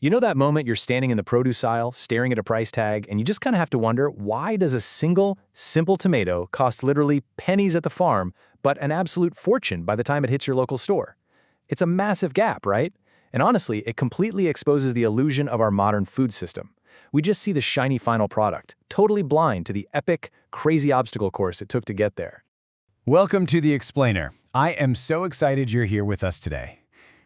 You know that moment you're standing in the produce aisle, staring at a price tag, and you just kind of have to wonder, why does a single, simple tomato cost literally pennies at the farm, but an absolute fortune by the time it hits your local store? It's a massive gap, right? And honestly, it completely exposes the illusion of our modern food system. We just see the shiny final product, totally blind to the epic, crazy obstacle course it took to get there. Welcome to The Explainer. I am so excited you're here with us today.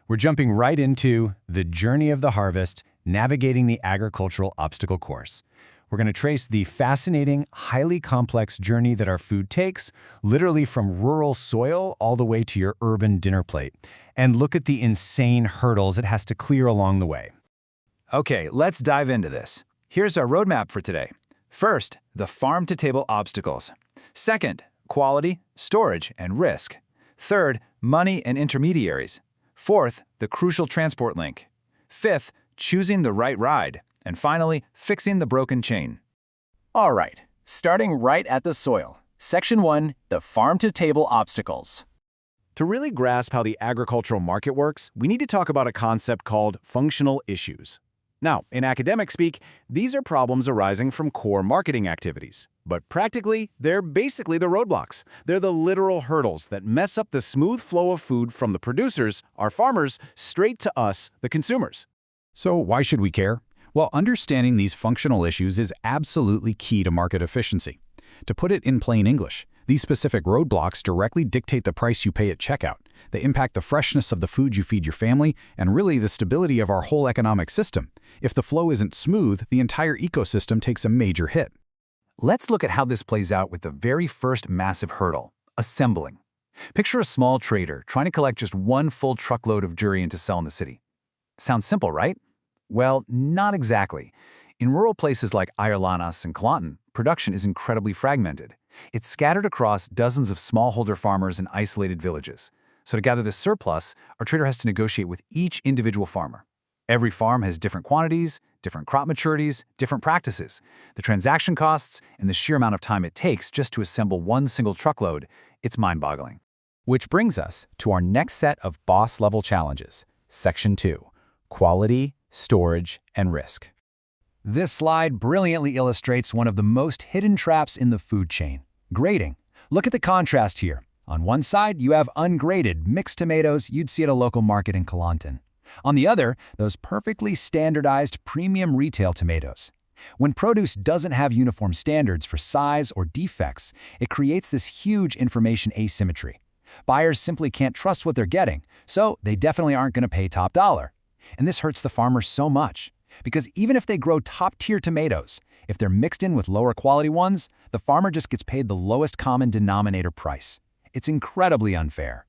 We're jumping right into the journey of the harvest, navigating the agricultural obstacle course. We're going to trace the fascinating, highly complex journey that our food takes, literally from rural soil all the way to your urban dinner plate, and look at the insane hurdles it has to clear along the way. Okay, let's dive into this. Here's our roadmap for today. First, the farm-to-table obstacles. Second, quality, storage, and risk. Third, money and intermediaries. Fourth, the crucial transport link. Fifth, choosing the right ride. And finally, fixing the broken chain. All right, starting right at the soil. Section 1, the farm-to-table obstacles. To really grasp how the agricultural market works, we need to talk about a concept called functional issues. Now, in academic speak, these are problems arising from core marketing activities. But practically, they're basically the roadblocks. They're the literal hurdles that mess up the smooth flow of food from the producers, our farmers, straight to us, the consumers. So why should we care? Well, understanding these functional issues is absolutely key to market efficiency. To put it in plain English, these specific roadblocks directly dictate the price you pay at checkout. They impact the freshness of the food you feed your family and really the stability of our whole economic system. If the flow isn't smooth, the entire ecosystem takes a major hit. Let's look at how this plays out with the very first massive hurdle, assembling. Picture a small trader trying to collect just one full truckload of durian to sell in the city. Sounds simple, right? Well, not exactly. In rural places like Ayerlanas and Kelantan, production is incredibly fragmented. It's scattered across dozens of smallholder farmers in isolated villages. So to gather this surplus, our trader has to negotiate with each individual farmer. Every farm has different quantities, different crop maturities, different practices. The transaction costs and the sheer amount of time it takes just to assemble one single truckload, it's mind-boggling. Which brings us to our next set of boss-level challenges. Section 2, quality, storage, and risk. This slide brilliantly illustrates one of the most hidden traps in the food chain: grading. Look at the contrast here. On one side, you have ungraded, mixed tomatoes you'd see at a local market in Kelantan. On the other, those perfectly standardized premium retail tomatoes. When produce doesn't have uniform standards for size or defects, it creates this huge information asymmetry. Buyers simply can't trust what they're getting, so they definitely aren't going to pay top dollar. And this hurts the farmers so much, because even if they grow top-tier tomatoes, if they're mixed in with lower quality ones, the farmer just gets paid the lowest common denominator price. It's incredibly unfair.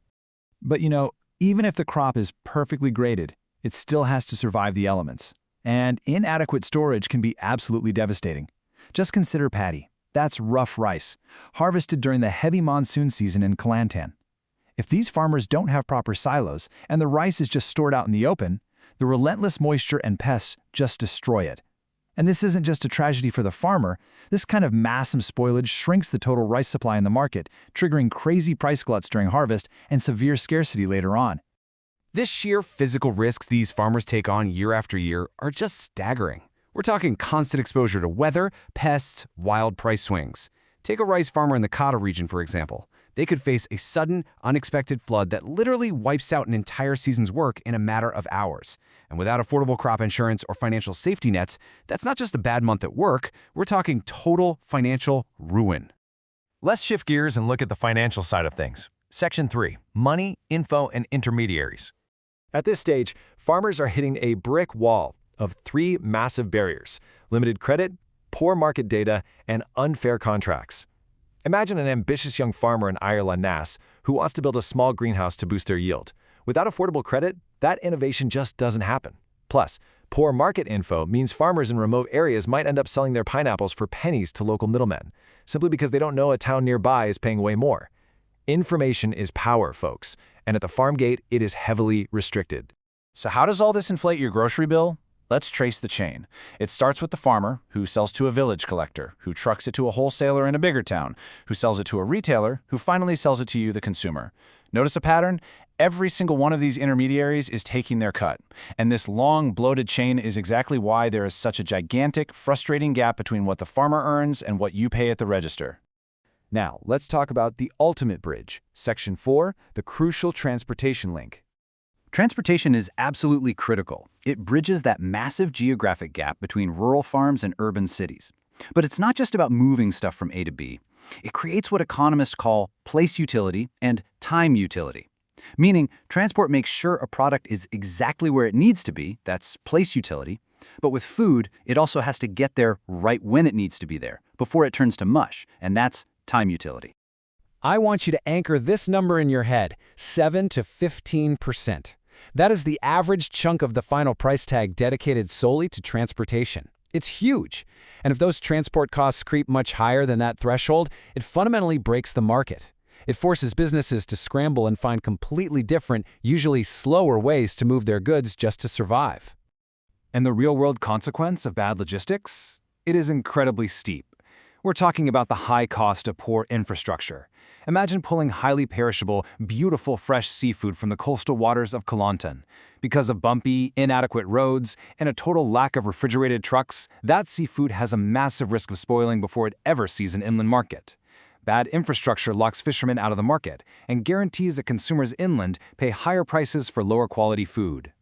But even if the crop is perfectly graded, it still has to survive the elements. And inadequate storage can be absolutely devastating. Just consider paddy. That's rough rice, harvested during the heavy monsoon season in Kelantan. If these farmers don't have proper silos and the rice is just stored out in the open, the relentless moisture and pests just destroy it. And this isn't just a tragedy for the farmer. This kind of massive spoilage shrinks the total rice supply in the market, triggering crazy price gluts during harvest and severe scarcity later on. This sheer physical risks these farmers take on year after year are just staggering. We're talking constant exposure to weather, pests, wild price swings. Take a rice farmer in the Kata region, for example. They could face a sudden, unexpected flood that literally wipes out an entire season's work in a matter of hours. And without affordable crop insurance or financial safety nets, that's not just a bad month at work, we're talking total financial ruin. Let's shift gears and look at the financial side of things. Section 3, money, info, and intermediaries. At this stage, farmers are hitting a brick wall of 3 massive barriers: limited credit, poor market data, and unfair contracts. Imagine an ambitious young farmer in Ayerlanas who wants to build a small greenhouse to boost their yield. Without affordable credit, that innovation just doesn't happen. Plus, poor market info means farmers in remote areas might end up selling their pineapples for pennies to local middlemen, simply because they don't know a town nearby is paying way more. Information is power, folks, and at the farm gate, it is heavily restricted. So how does all this inflate your grocery bill? Let's trace the chain. It starts with the farmer, who sells to a village collector, who trucks it to a wholesaler in a bigger town, who sells it to a retailer, who finally sells it to you, the consumer. Notice a pattern? Every single one of these intermediaries is taking their cut, and this long, bloated chain is exactly why there is such a gigantic, frustrating gap between what the farmer earns and what you pay at the register. Now, let's talk about the ultimate bridge. Section 4, the crucial transportation link. Transportation is absolutely critical. It bridges that massive geographic gap between rural farms and urban cities. But it's not just about moving stuff from A to B. It creates what economists call place utility and time utility. Meaning, transport makes sure a product is exactly where it needs to be, that's place utility, but with food, it also has to get there right when it needs to be there, before it turns to mush, and that's time utility. I want you to anchor this number in your head, 7 to 15%. That is the average chunk of the final price tag dedicated solely to transportation. It's huge. And if those transport costs creep much higher than that threshold, it fundamentally breaks the market. It forces businesses to scramble and find completely different, usually slower ways to move their goods just to survive. And the real-world consequence of bad logistics? It is incredibly steep. We're talking about the high cost of poor infrastructure. Imagine pulling highly perishable, beautiful fresh seafood from the coastal waters of Kelantan. Because of bumpy, inadequate roads and a total lack of refrigerated trucks, that seafood has a massive risk of spoiling before it ever sees an inland market. Bad infrastructure locks fishermen out of the market and guarantees that consumers inland pay higher prices for lower quality food.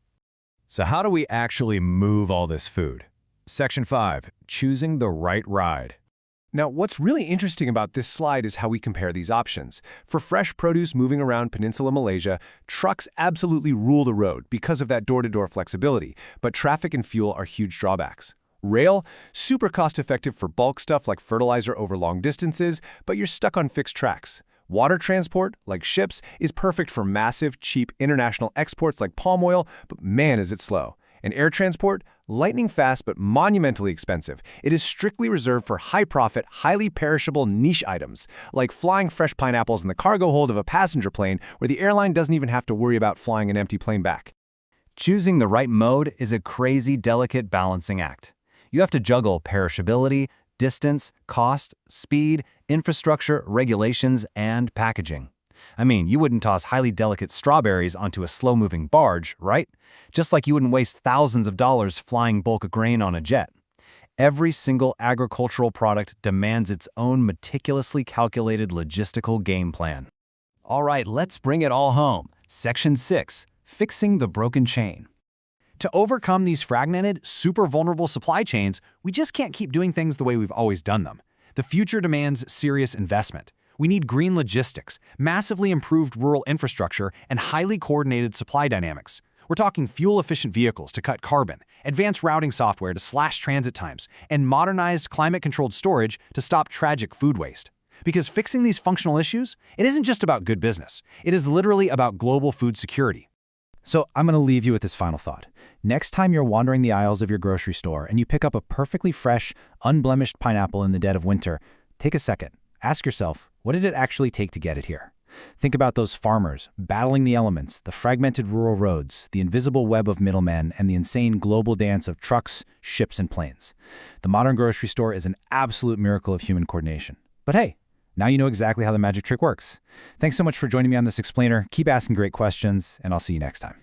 So how do we actually move all this food? Section 5, choosing the right ride. Now, what's really interesting about this slide is how we compare these options. For fresh produce moving around Peninsula Malaysia, trucks absolutely rule the road because of that door-to-door flexibility, but traffic and fuel are huge drawbacks. Rail, super cost-effective for bulk stuff like fertilizer over long distances, but you're stuck on fixed tracks. Water transport, like ships, is perfect for massive, cheap international exports like palm oil, but man is it slow. And air transport, lightning fast but monumentally expensive. It is strictly reserved for high-profit, highly perishable niche items, like flying fresh pineapples in the cargo hold of a passenger plane where the airline doesn't even have to worry about flying an empty plane back. Choosing the right mode is a crazy, delicate balancing act. You have to juggle perishability, distance, cost, speed, infrastructure, regulations, and packaging. I mean, you wouldn't toss highly delicate strawberries onto a slow-moving barge, right? Just like you wouldn't waste thousands of dollars flying bulk grain on a jet. Every single agricultural product demands its own meticulously calculated logistical game plan. All right, let's bring it all home. Section 6, fixing the broken chain. To overcome these fragmented, super vulnerable supply chains, we just can't keep doing things the way we've always done them. The future demands serious investment. We need green logistics, massively improved rural infrastructure, and highly coordinated supply dynamics. We're talking fuel-efficient vehicles to cut carbon, advanced routing software to slash transit times, and modernized climate-controlled storage to stop tragic food waste. Because fixing these functional issues, it isn't just about good business. It is literally about global food security. So I'm going to leave you with this final thought. Next time you're wandering the aisles of your grocery store and you pick up a perfectly fresh, unblemished pineapple in the dead of winter, take a second. Ask yourself, what did it actually take to get it here? Think about those farmers battling the elements, the fragmented rural roads, the invisible web of middlemen, and the insane global dance of trucks, ships, and planes. The modern grocery store is an absolute miracle of human coordination. But hey, now you know exactly how the magic trick works. Thanks so much for joining me on this explainer. Keep asking great questions, and I'll see you next time.